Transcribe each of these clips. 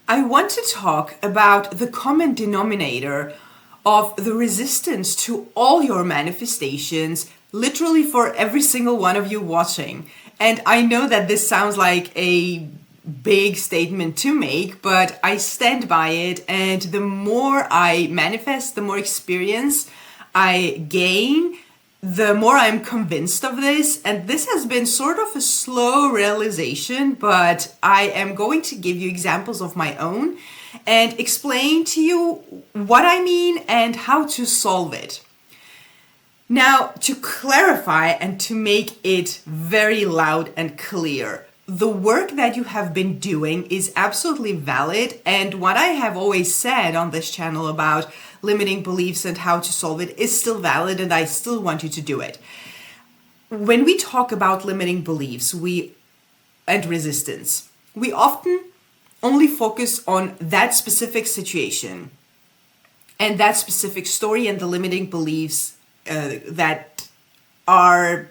I want to talk about the common denominator of the resistance to all your manifestations, literally for every single one of you watching. And I know that this sounds like a big statement to make, but I stand by it. And the more I manifest, the more experience I gain, the more I'm convinced of this. And this has been sort of a slow realization, but I am going to give you examples of my own and explain to you what I mean and how to solve it. Now, to clarify and to make it very loud and clear, the work that you have been doing is absolutely valid, and what I have always said on this channel about limiting beliefs and how to solve it is still valid, and I still want you to do it. When we talk about limiting beliefs and resistance, we often only focus on that specific situation and that specific story and the limiting beliefs that are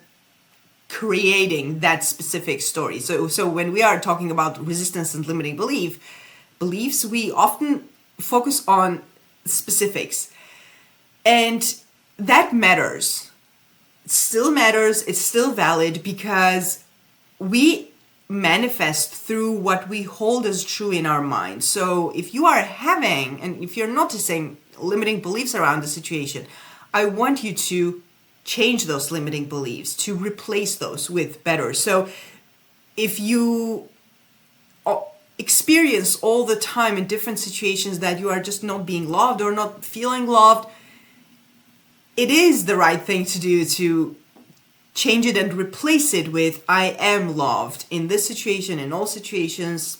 creating that specific story. So when we are talking about resistance and limiting beliefs, we often focus on specifics. And that matters. It still matters. It's still valid because we manifest through what we hold as true in our mind. So if you are having, and if you're noticing limiting beliefs around the situation, I want you to change those limiting beliefs, to replace those with better. So if you experience all the time in different situations that you are just not being loved or not feeling loved, it is the right thing to do to change it and replace it with I am loved in this situation, in all situations,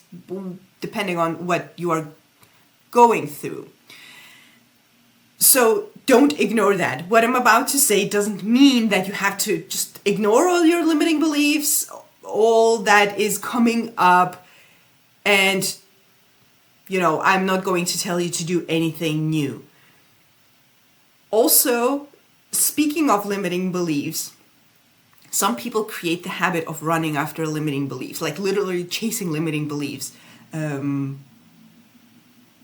depending on what you are going through. So don't ignore that. What I'm about to say doesn't mean that you have to just ignore all your limiting beliefs, all that is coming up, and, I'm not going to tell you to do anything new. Also, speaking of limiting beliefs, some people create the habit of running after limiting beliefs, like literally chasing limiting beliefs,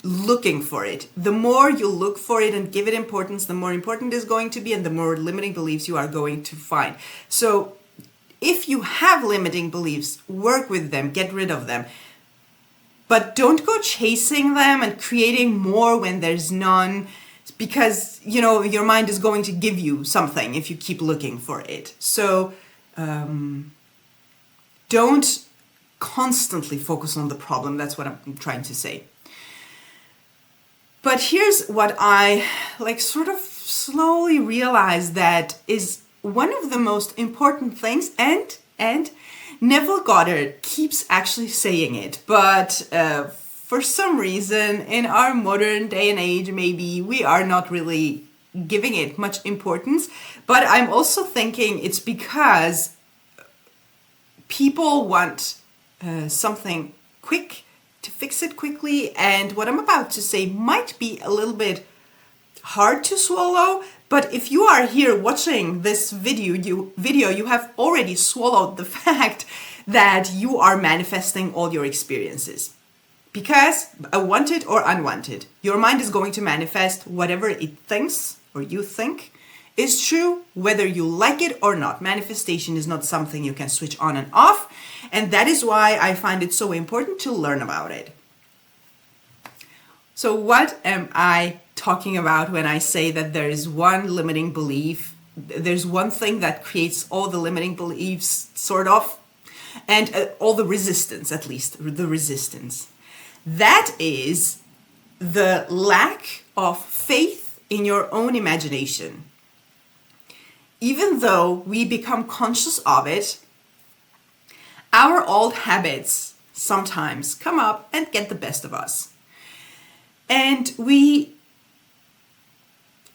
looking for it. The more you look for it and give it importance, the more important it's going to be, and the more limiting beliefs you are going to find. So if you have limiting beliefs, work with them, get rid of them. But don't go chasing them and creating more when there's none, because, your mind is going to give you something if you keep looking for it. So don't constantly focus on the problem. That's what I'm trying to say. But here's what I sort of slowly realized that is one of the most important things, and Neville Goddard keeps actually saying it, but for some reason in our modern day and age, maybe we are not really giving it much importance. But I'm also thinking it's because people want something quick, to fix it quickly, and what I'm about to say might be a little bit hard to swallow, but if you are here watching this video, you have already swallowed the fact that you are manifesting all your experiences. Because, wanted or unwanted, your mind is going to manifest whatever it thinks or you think is true, whether you like it or not. Manifestation is not something you can switch on and off, and that is why I find it so important to learn about it. So what am I talking about when I say that there is one limiting belief? There's one thing that creates all the limiting beliefs, sort of, and all the resistance, at least the resistance. That is the lack of faith in your own imagination. Even though we become conscious of it, our old habits sometimes come up and get the best of us. And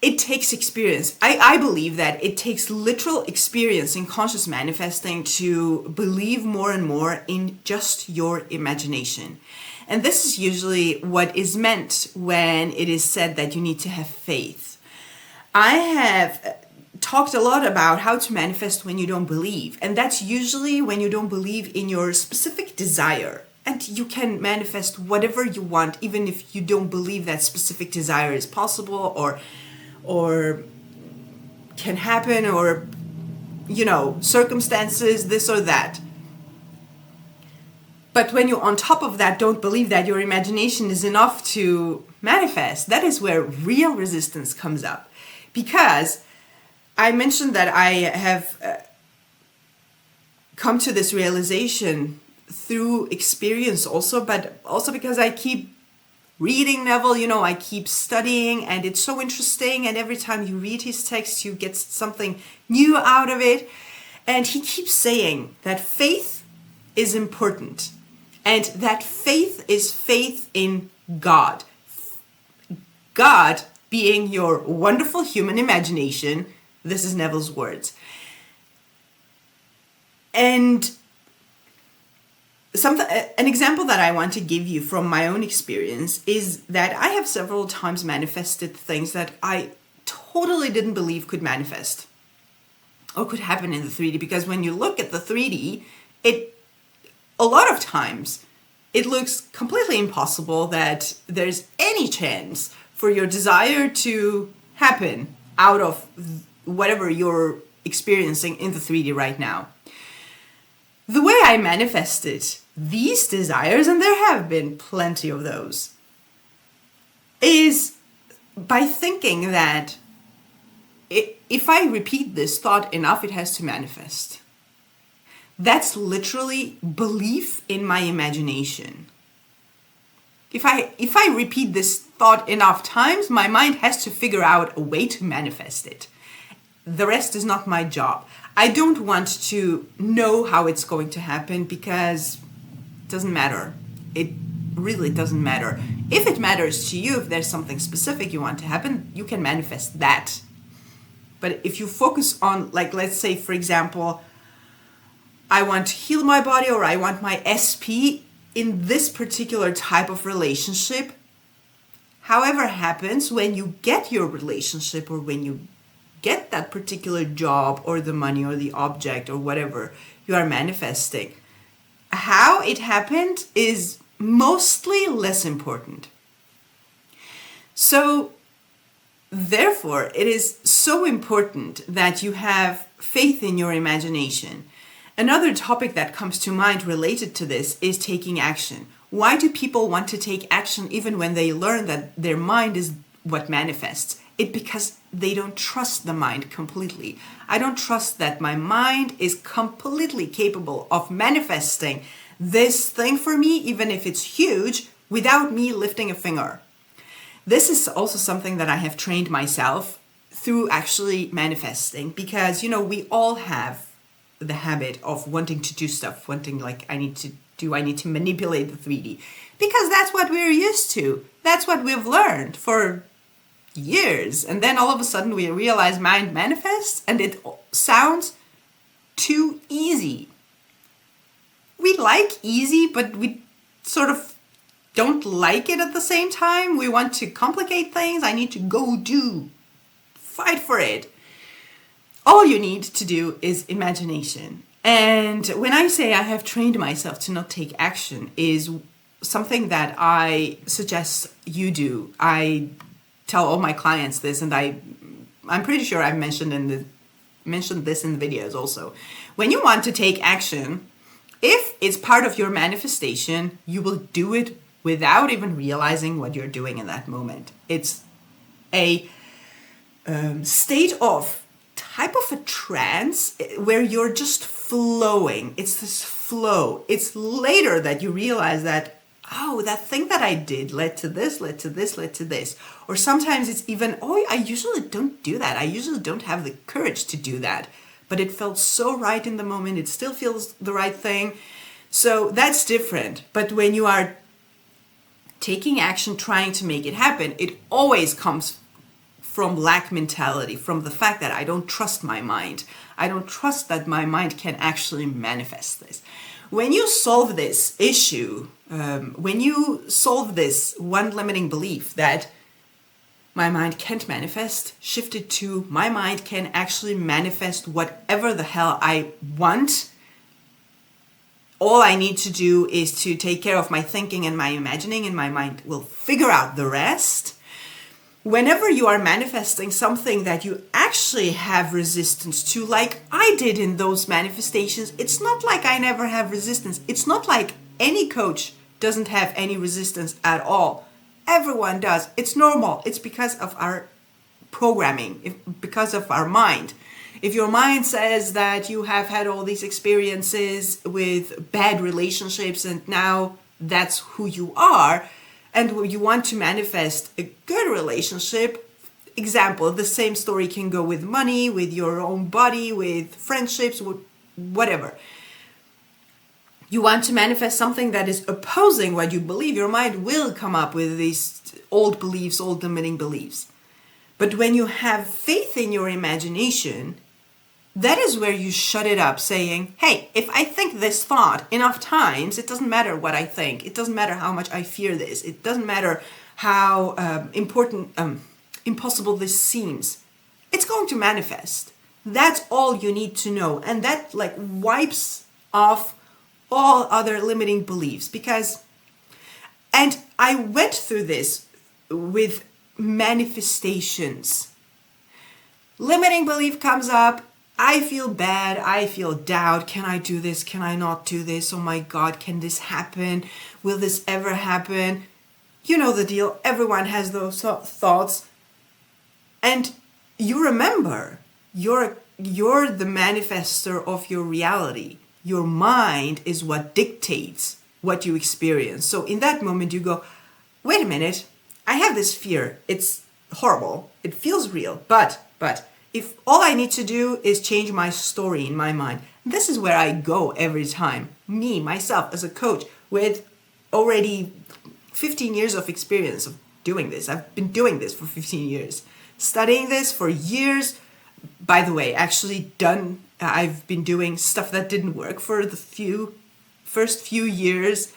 it takes experience. I believe that it takes literal experience in conscious manifesting to believe more and more in just your imagination. And this is usually what is meant when it is said that you need to have faith. I have talked a lot about how to manifest when you don't believe. And that's usually when you don't believe in your specific desire. and you can manifest whatever you want, even if you don't believe that specific desire is possible or can happen, or circumstances, this or that. But when you on top of that don't believe that your imagination is enough to manifest, that is where real resistance comes up. Because I mentioned that I have come to this realization through experience also, but also because I keep reading Neville, I keep studying, and it's so interesting, and every time you read his text you get something new out of it. And he keeps saying that faith is important, and that faith is faith in God. God being your wonderful human imagination. This is Neville's words. And an example that I want to give you from my own experience is that I have several times manifested things that I totally didn't believe could manifest or could happen in the 3D. Because when you look at the 3D, a lot of times it looks completely impossible that there's any chance for your desire to happen out of whatever you're experiencing in the 3D right now. The way I manifested these desires, and there have been plenty of those, is by thinking that if I repeat this thought enough, it has to manifest. That's literally belief in my imagination. If I repeat this thought enough times, my mind has to figure out a way to manifest it. The rest is not my job. I don't want to know how it's going to happen because it doesn't matter. It really doesn't matter. If it matters to you, if there's something specific you want to happen, you can manifest that. But if you focus on, like, let's say, for example, I want to heal my body, or I want my SP in this particular type of relationship, however happens, when you get your relationship, or when you get that particular job or the money or the object or whatever you are manifesting, how it happened is mostly less important. So therefore, it is so important that you have faith in your imagination. Another topic that comes to mind related to this is taking action. Why do people want to take action even when they learn that their mind is what manifests? It's because they don't trust the mind completely. I don't trust that my mind is completely capable of manifesting this thing for me, even if it's huge, without me lifting a finger. This is also something that I have trained myself through actually manifesting, because, we all have the habit of wanting to do stuff, wanting, like, I need to manipulate the 3D, because that's what we're used to. That's what we've learned for years. And then all of a sudden we realize mind manifests, and it sounds too easy. We like easy, but we sort of don't like it at the same time. We want to complicate things. I need to go fight for it. All you need to do is imagination. And when I say I have trained myself to not take action, is something that I suggest you do. I tell all my clients this, and I'm pretty sure I've mentioned this in the videos also. When you want to take action, if it's part of your manifestation, you will do it without even realizing what you're doing in that moment. It's a state of type of a trance where you're just flowing. It's this flow. It's later that you realize that, oh, that thing that I did led to this, led to this, led to this. Or sometimes it's even, I usually don't do that. I usually don't have the courage to do that. But it felt so right in the moment. It still feels the right thing. So that's different. But when you are taking action, trying to make it happen, it always comes from lack mentality, from the fact that I don't trust my mind. I don't trust that my mind can actually manifest this. When you solve this issue, when you solve this one limiting belief that my mind can't manifest, shift it to my mind can actually manifest whatever the hell I want, all I need to do is to take care of my thinking and my imagining, and my mind will figure out the rest. Whenever you are manifesting something that you actually have resistance to, like I did in those manifestations, it's not like I never have resistance. It's not like any coach doesn't have any resistance at all. Everyone does. It's normal. It's because of our programming, because of our mind. If your mind says that you have had all these experiences with bad relationships and now that's who you are, and you want to manifest a good relationship, example, the same story can go with money, with your own body, with friendships, whatever. You want to manifest something that is opposing what you believe, your mind will come up with these old beliefs, old limiting beliefs. But when you have faith in your imagination, that is where you shut it up, saying, hey, if I think this thought enough times, it doesn't matter what I think. It doesn't matter how much I fear this. It doesn't matter how impossible this seems. It's going to manifest. That's all you need to know. And that like wipes off all other limiting beliefs. And I went through this with manifestations. Limiting belief comes up. I feel bad, I feel doubt. Can I do this? Can I not do this? Oh my God, can this happen? Will this ever happen? You know the deal. Everyone has those thoughts. And you remember, you're the manifester of your reality. Your mind is what dictates what you experience. So in that moment you go, wait a minute, I have this fear. It's horrible. It feels real. But if all I need to do is change my story in my mind, this is where I go every time. Me, myself, as a coach with already 15 years of experience of doing this. I've been doing this for 15 years. Studying this for years. By the way, I've been doing stuff that didn't work for the first few years.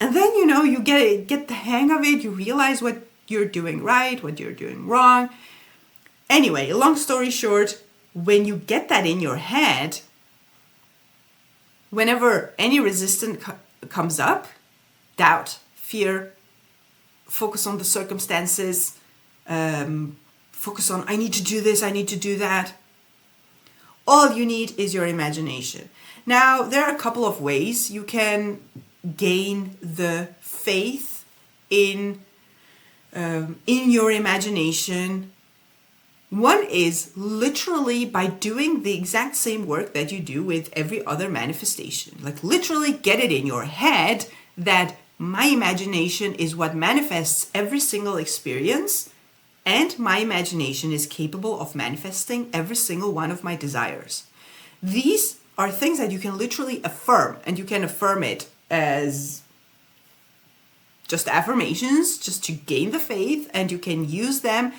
And then, you get the hang of it. You realize what you're doing right, what you're doing wrong. Anyway, long story short, when you get that in your head, whenever any resistance comes up, doubt, fear, focus on the circumstances, focus on, I need to do this, I need to do that. All you need is your imagination. Now, there are a couple of ways you can gain the faith in your imagination. One is literally by doing the exact same work that you do with every other manifestation. Like literally get it in your head that my imagination is what manifests every single experience, and my imagination is capable of manifesting every single one of my desires. These are things that you can literally affirm, and you can affirm it as just affirmations, just to gain the faith, and you can use them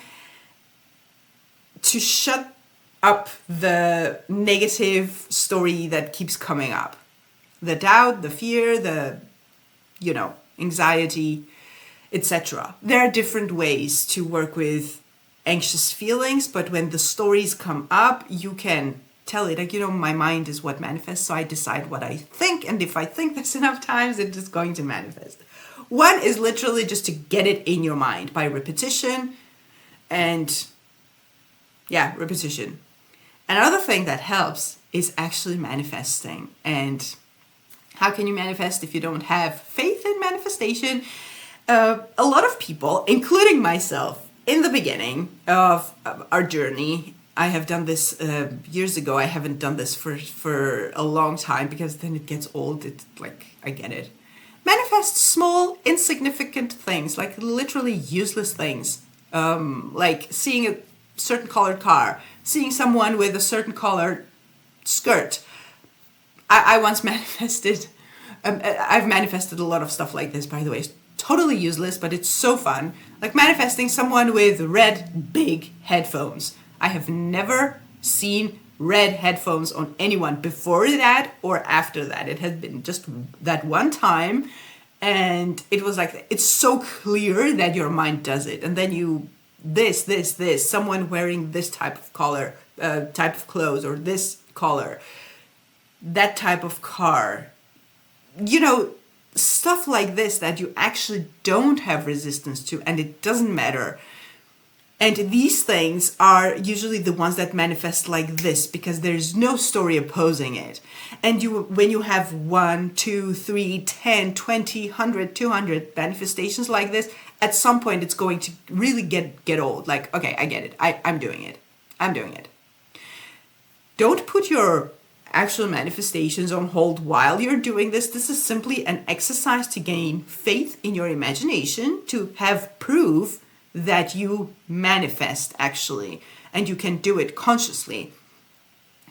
to shut up the negative story that keeps coming up. The doubt, the fear, the, anxiety, etc. There are different ways to work with anxious feelings, but when the stories come up, you can tell it, my mind is what manifests, so I decide what I think, and if I think this enough times, it is going to manifest. One is literally just to get it in your mind by repetition and repetition. Another thing that helps is actually manifesting. And how can you manifest if you don't have faith in manifestation? A lot of people, including myself, in the beginning of our journey, I have done this years ago. I haven't done this for a long time because then it gets old. I get it. Manifest small, insignificant things, like literally useless things, like seeing a certain colored car, seeing someone with a certain colored skirt. I once manifested, I've manifested a lot of stuff like this, by the way. It's totally useless, but it's so fun. Like manifesting someone with red, big headphones. I have never seen red headphones on anyone before that or after that. It has been just that one time, and it was like, it's so clear that your mind does it. And then this, someone wearing this type of color, type of clothes, or this color, that type of car. stuff like this that you actually don't have resistance to, and it doesn't matter. And these things are usually the ones that manifest like this because there's no story opposing it. And when you have 1, 2, 3, 10, 20, 100, 200 manifestations like this, at some point it's going to really get old. Like, okay, I get it. I'm doing it. I'm doing it. Don't put your actual manifestations on hold while you're doing this. This is simply an exercise to gain faith in your imagination, to have proof that you manifest actually, and you can do it consciously.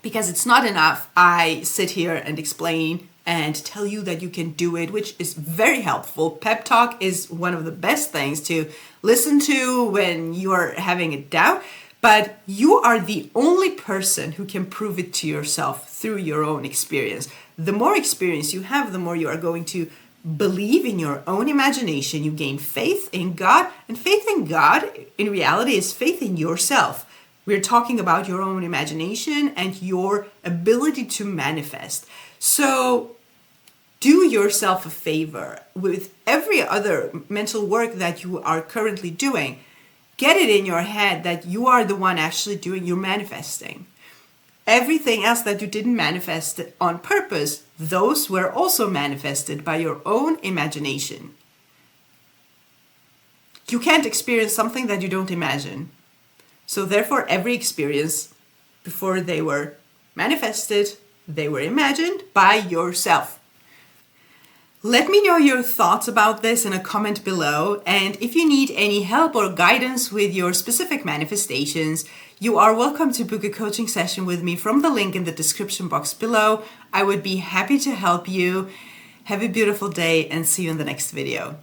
Because it's not enough I sit here and explain and tell you that you can do it, which is very helpful. Pep talk is one of the best things to listen to when you are having a doubt, but you are the only person who can prove it to yourself through your own experience. The more experience you have, the more you are going to believe in your own imagination. You gain faith in God, and faith in God in reality is faith in yourself. We're talking about your own imagination and your ability to manifest. So do yourself a favor with every other mental work that you are currently doing. Get it in your head that you are the one actually doing your manifesting. Everything else that you didn't manifest on purpose, those were also manifested by your own imagination. You can't experience something that you don't imagine. So therefore, every experience, before they were manifested, they were imagined by yourself. Let me know your thoughts about this in a comment below, and if you need any help or guidance with your specific manifestations, you are welcome to book a coaching session with me from the link in the description box below. I would be happy to help you. Have a beautiful day and see you in the next video.